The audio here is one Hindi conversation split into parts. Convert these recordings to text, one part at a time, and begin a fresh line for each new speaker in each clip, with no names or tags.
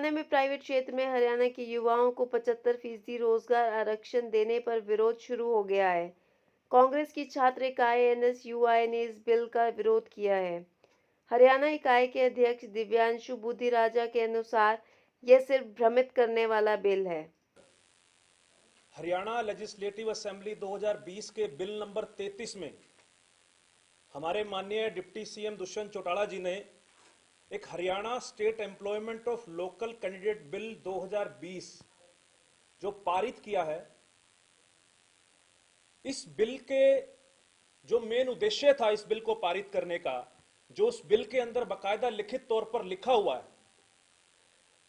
हरियाणा में प्राइवेट क्षेत्र में हरियाणा के युवाओं को 75% रोजगार आरक्षण देने पर विरोध शुरू हो गया है। कांग्रेस की छात्र इकाई एनएसयूआई ने इस बिल का विरोध किया है। हरियाणा इकाई के अध्यक्ष दिव्यांशु बुद्धिराजा के अनुसार यह सिर्फ भ्रमित करने वाला बिल है।
हरियाणा लेजिस्लेटिव असेंबली 2020 के बिल नंबर 33 में हमारे माननीय डिप्टी सीएम दुष्यंत चौटाला जी ने एक Haryana state employment of local candidate bill 2020 जो पारित किया है। इस बिल के जो मेन उद्देश्य था इस बिल को पारित करने का, जो उस बिल के अंदर बाकायदा लिखित तौर पर लिखा हुआ है,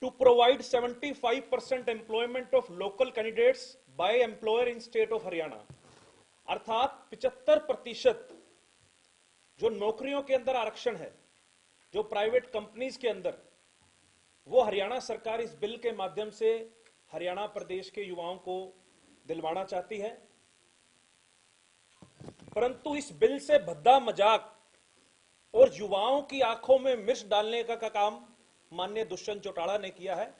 to provide 75% employment of local candidates by employer in state of Haryana, अर्थात 75% जो नौकरियों के अंदर आरक्षण है, जो प्राइवेट कंपनीज के अंदर, वो हरियाणा सरकार इस बिल के माध्यम से हरियाणा प्रदेश के युवाओं को दिलवाना चाहती है। परंतु इस बिल से भद्दा मजाक और युवाओं की आंखों में मिर्च डालने का काम माननीय दुष्यंत चौटाला ने किया है।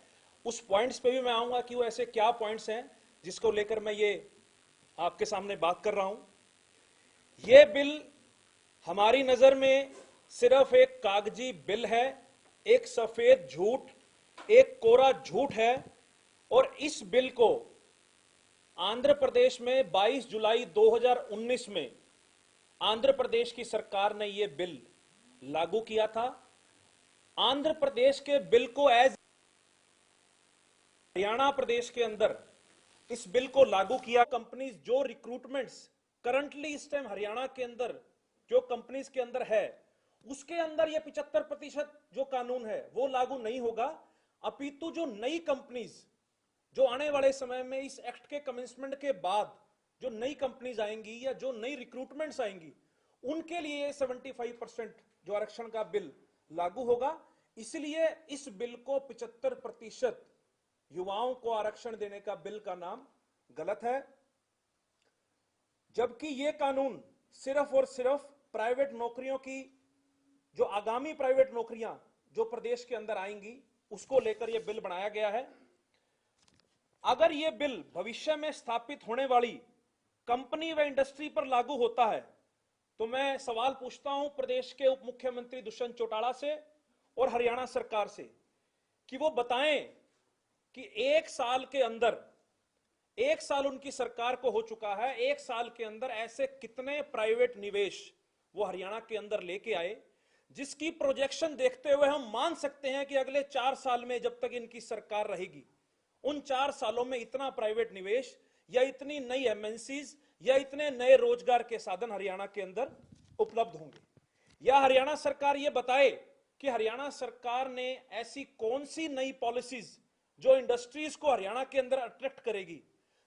उस पॉइंट्स पे भी मैं आऊंगा कि वो ऐसे क्या पॉइंट्स हैं जिसको लेकर मैं ये आपके सामने बात कर रहा हूं। ये बिल हमारी नजर में सिर्फ एक कागजी बिल है, एक सफेद झूठ, एक कोरा झूठ है। और इस बिल को आंध्र प्रदेश में 22 जुलाई 2019 में आंध्र प्रदेश की सरकार ने यह बिल लागू किया था। आंध्र प्रदेश के बिल को एज हरियाणा प्रदेश के अंदर इस बिल को लागू किया। कंपनीज जो रिक्रूटमेंट्स करंटली इस टाइम हरियाणा के अंदर जो कंपनीज के अंदर है, उसके अंदर यह 75% जो कानून है वो लागू नहीं होगा। अपितु जो नई कंपनीज जो आने वाले समय में इस एक्ट के कमेंसमेंट के बाद जो नई कंपनीज आएंगी या जो नई रिक्रूटमेंट्स आएंगी, उनके लिए 75% जो आरक्षण का बिल लागू होगा। इसलिए इस बिल को 75% युवाओं को आरक्षण देने का बिल का नाम गलत है। जबकि यह कानून सिर्फ और सिर्फ प्राइवेट नौकरियों की, जो आगामी प्राइवेट नौकरियां जो प्रदेश के अंदर आएंगी, उसको लेकर यह बिल बनाया गया है। अगर यह बिल भविष्य में स्थापित होने वाली कंपनी व इंडस्ट्री पर लागू होता है, तो मैं सवाल पूछता हूं प्रदेश के उप मुख्यमंत्री दुष्यंत चौटाला से और हरियाणा सरकार से कि वो बताएं कि एक साल के अंदर, एक साल उनकी सरकार को हो चुका है, एक साल के अंदर ऐसे कितने प्राइवेट निवेश वो हरियाणा के अंदर लेके आए, जिसकी प्रोजेक्शन देखते हुए हम मान सकते हैं कि अगले 4 साल में जब तक इनकी सरकार रहेगी, उन 4 सालों में इतना प्राइवेट निवेश या इतनी नई एमएनसीज या इतने नए रोजगार के साधन हरियाणा के अंदर उपलब्ध होंगे। या हरियाणा सरकार ये बताए कि हरियाणा सरकार ने ऐसी कौन सी नई पॉलिसीज जो इंडस्ट्रीज को हरियाणा के अंदर अट्रैक्ट करेगी,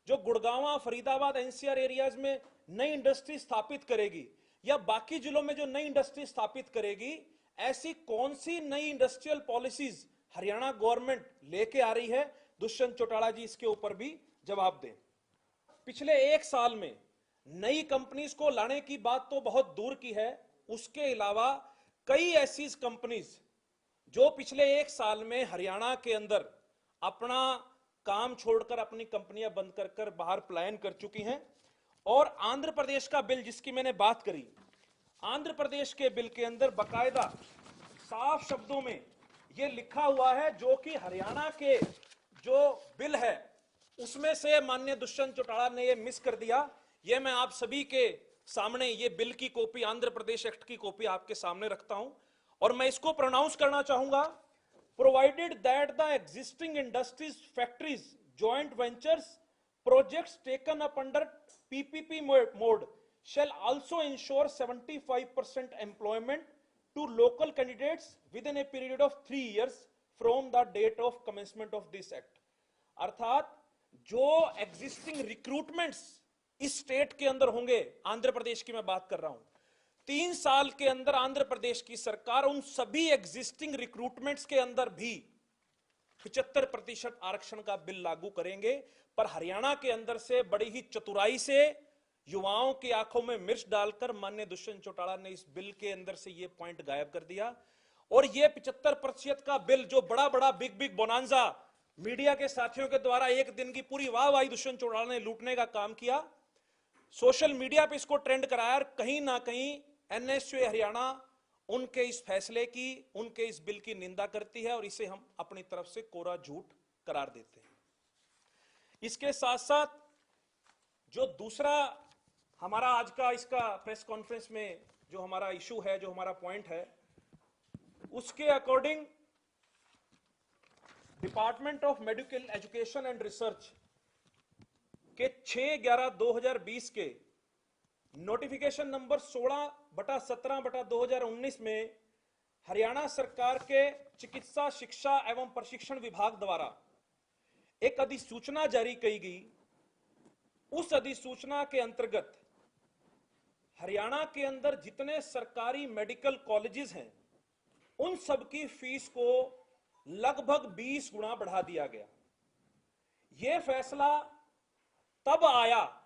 जो गुड़गांव, फरीदाबाद, एनसीआर एरियाज में नई इंडस्ट्री स्थापित करेगी या बाकी जिलों में जो नई इंडस्ट्री स्थापित करेगी, ऐसी कौन सी नई इंडस्ट्रियल पॉलिसीज हरियाणा गवर्नमेंट लेके आ रही है। दुष्यंत चौटाला जी इसके ऊपर भी जवाब दें। पिछले एक साल में नई कंपनीज को लाने की बात तो बहुत दूर की है, उसके अलावा कई ऐसी कंपनीज जो पिछले एक साल में हरियाणा के अंदर अपना काम छोड़कर अपनी कंपनियां बंद कर कर बाहर पलायन कर चुकी हैं। और आंध्र प्रदेश का बिल जिसकी मैंने बात करी, आंध्र प्रदेश के बिल के अंदर बकायदा साफ शब्दों में यह लिखा हुआ है, जो कि हरियाणा के जो बिल है उसमें से माननीय दुष्यंत चौटाला ने यह मिस कर दिया। यह मैं आप सभी के सामने ये बिल की कॉपी, आंध्र प्रदेश एक्ट की कॉपी आपके सामने रखता हूं और मैं इसको प्रोनाउंस करना चाहूंगा। Provided that the existing industries, factories, joint ventures, projects taken up under PPP mode shall also ensure 75% employment to local candidates within a period of 3 years from the date of commencement of this act। अर्थात जो एग्जिस्टिंग रिक्रूटमेंट्स इस स्टेट के अंदर होंगे, आंध्र प्रदेश की मैं बात कर रहा हूं, 3 साल के अंदर आंध्र प्रदेश की सरकार उन सभी एग्जिस्टिंग रिक्रूटमेंट्स के अंदर भी 75% आरक्षण का बिल लागू करेंगे। पर हरियाणा के अंदर से बड़ी ही चतुराई से युवाओं की आंखों में मिर्च डालकर माननीय दुष्यंत चौटाला ने इस बिल के अंदर से यह पॉइंट गायब कर दिया। और ये 75% का बिल जो बड़ा बड़ा बिग बिग बोनांजा मीडिया के साथियों के द्वारा एक दिन की पूरी वाहवाही दुष्यंत चौटाला ने लूटने का काम किया, सोशल मीडिया पे इसको ट्रेंड कराया, कहीं ना कहीं एनएसयूआई हरियाणा उनके इस फैसले की, उनके इस बिल की निंदा करती है और इसे हम अपनी तरफ से कोरा झूठ करार देते हैं। इसके साथ साथ जो दूसरा हमारा आज का इसका प्रेस कॉन्फ्रेंस में जो हमारा इशू है, जो हमारा पॉइंट है, उसके according department of medical education and research के 6/11/2020 के नोटिफिकेशन नंबर 16/17/2019 में हरियाणा सरकार के चिकित्सा शिक्षा एवं प्रशिक्षण विभाग द्वारा एक अधिसूचना जारी की गई। उस अधिसूचना के अंतर्गत हरियाणा के अंदर जितने सरकारी मेडिकल कॉलेजेस हैं उन सब की फीस को लगभग 20 गुना बढ़ा दिया गया। यह फैसला तब आया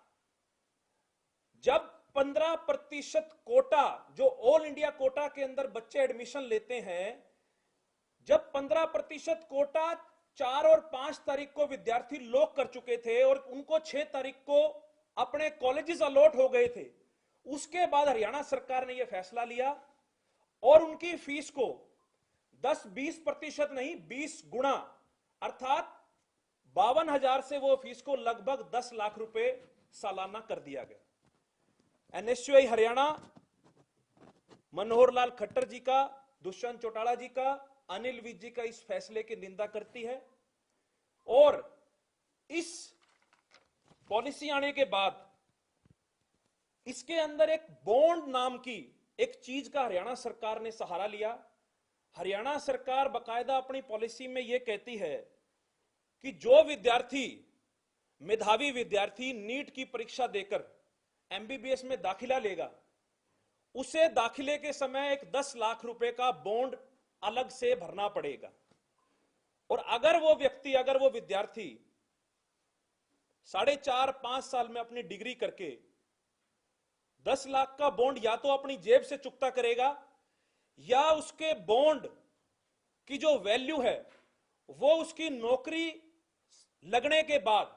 जब 15% कोटा, जो ऑल इंडिया कोटा के अंदर बच्चे एडमिशन लेते हैं, जब 15% कोटा 4 और 5 तारीख को विद्यार्थी लॉक कर चुके थे और उनको 6 तारीख को अपने कॉलेजेस अलॉट हो गए थे, उसके बाद हरियाणा सरकार ने यह फैसला लिया और उनकी फीस को 10-20% नहीं 20 गुना अर्थात 52,000 से वो फीस को लगभग 10 लाख रुपए सालाना कर दिया गया। एनएसयूआई हरियाणा मनोहर लाल खट्टर जी का, दुष्यंत चौटाला जी का, अनिल विज जी का इस फैसले की निंदा करती है और इस पॉलिसी आने के बाद इसके अंदर एक बॉन्ड नाम की एक चीज का हरियाणा सरकार ने सहारा लिया। हरियाणा सरकार बकायदा अपनी पॉलिसी में यह कहती है कि जो विद्यार्थी, मेधावी विद्यार्थी नीट की परीक्षा देकर एमबीबीएस में दाखिला लेगा, उसे दाखिले के समय एक 10 लाख रुपए का बॉन्ड अलग से भरना पड़ेगा। और अगर वो व्यक्ति, अगर वो विद्यार्थी 4.5-5 साल में अपनी डिग्री करके 10 लाख का बॉन्ड या तो अपनी जेब से चुकता करेगा या उसके बॉन्ड की जो वैल्यू है वो उसकी नौकरी लगने के बाद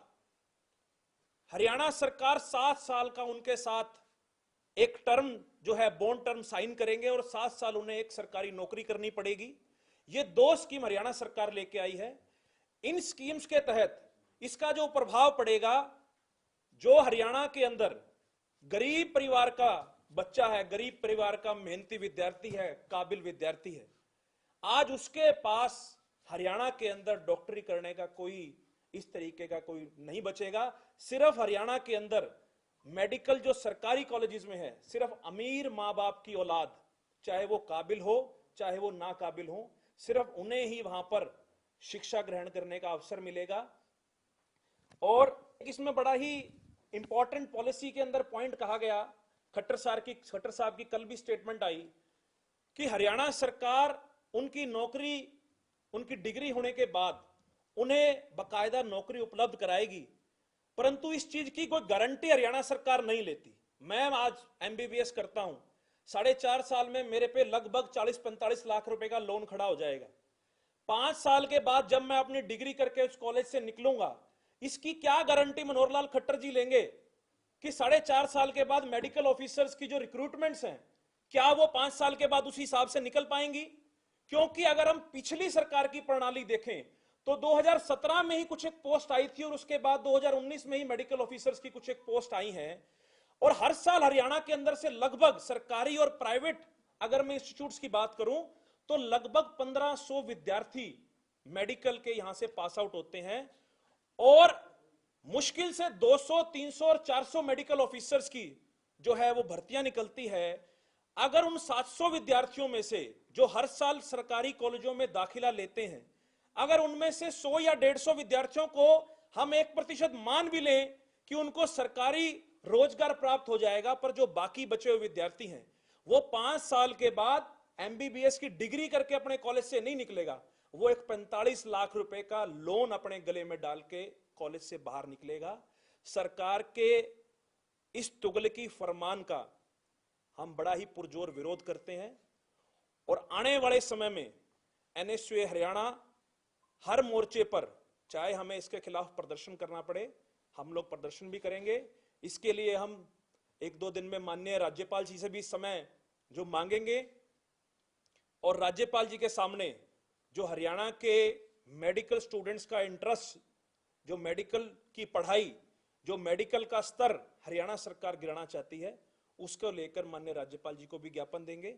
हरियाणा सरकार 7 साल का उनके साथ एक टर्म जो है बॉन्ड टर्म साइन करेंगे और 7 साल उन्हें एक सरकारी नौकरी करनी पड़ेगी। ये 2 स्कीम हरियाणा सरकार लेके आई है। इन स्कीम्स के तहत इसका जो प्रभाव पड़ेगा, जो हरियाणा के अंदर गरीब परिवार का बच्चा है, गरीब परिवार का मेहनती विद्यार्थी है, काबिल विद्यार्थी है, आज उसके पास हरियाणा के अंदर डॉक्टरी करने का कोई इस तरीके का कोई नहीं बचेगा। सिर्फ हरियाणा के अंदर मेडिकल जो सरकारी कॉलेजेस में है, सिर्फ अमीर मां बाप की औलाद, चाहे वो काबिल हो चाहे वो नाकाबिल हो, सिर्फ उन्हें ही वहां पर शिक्षा ग्रहण करने का अवसर मिलेगा। और इसमें बड़ा ही इंपॉर्टेंट पॉलिसी के अंदर पॉइंट कहा गया, खट्टर साहब की कल भी स्टेटमेंट आई कि हरियाणा सरकार उनकी नौकरी, उनकी डिग्री होने के बाद उन्हें बकायदा नौकरी उपलब्ध कराएगी, परंतु इस चीज की कोई गारंटी हरियाणा सरकार नहीं लेती। मैं आज एमबीबीएस करता हूं, 4.5 साल में मेरे पे लगभग 40-45 लाख रुपए का लोन खड़ा हो जाएगा। 5 साल के बाद जब मैं अपनी डिग्री करके उस कॉलेज से निकलूंगा, इसकी क्या गारंटी मनोहर लाल खट्टर जी लेंगे कि 4.5 साल के बाद मेडिकल ऑफिसर्स की जो रिक्रूटमेंट्स हैं, क्या वो 5 साल के बाद उस हिसाब से निकल पाएंगी? क्योंकि अगर हम पिछली सरकार की प्रणाली देखें तो 2017 में ही कुछ एक पोस्ट आई थी और उसके बाद 2019 में ही मेडिकल ऑफिसर्स की कुछ एक पोस्ट आई हैं, और हर साल हरियाणा के अंदर से लगभग सरकारी और प्राइवेट, अगर मैं इंस्टीट्यूट्स की बात करूं तो लगभग 1500 विद्यार्थी मेडिकल के यहां से पास आउट होते हैं और मुश्किल से 200, 300 और 400 मेडिकल ऑफिसर्स की जो है वो भर्तियां निकलती है। अगर उन 700 विद्यार्थियों में से जो हर साल सरकारी कॉलेजों में दाखिला लेते हैं, अगर उनमें से 100 या 150 विद्यार्थियों को हम 1% मान भी लें कि उनको सरकारी रोजगार प्राप्त हो जाएगा, पर जो बाकी बचे हुए विद्यार्थी हैं वो 5 साल के बाद एमबीबीएस की डिग्री करके अपने कॉलेज से नहीं निकलेगा, वो एक 45 लाख रुपए का लोन अपने गले में डाल के कॉलेज से बाहर निकलेगा। सरकार के इस तुगलकी फरमान का हम बड़ा ही पुरजोर विरोध करते हैं और आने वाले समय में एनएसयूए हरियाणा हर मोर्चे पर, चाहे हमें इसके खिलाफ प्रदर्शन करना पड़े, हम लोग प्रदर्शन भी करेंगे। इसके लिए हम 1-2 दिन में माननीय राज्यपाल जी से भी समय जो मांगेंगे, और राज्यपाल जी के सामने जो हरियाणा के मेडिकल स्टूडेंट्स का इंटरेस्ट, जो मेडिकल की पढ़ाई, जो मेडिकल का स्तर हरियाणा सरकार गिराना चाहती है, उसको लेकर माननीय राज्यपाल जी को भी ज्ञापन देंगे।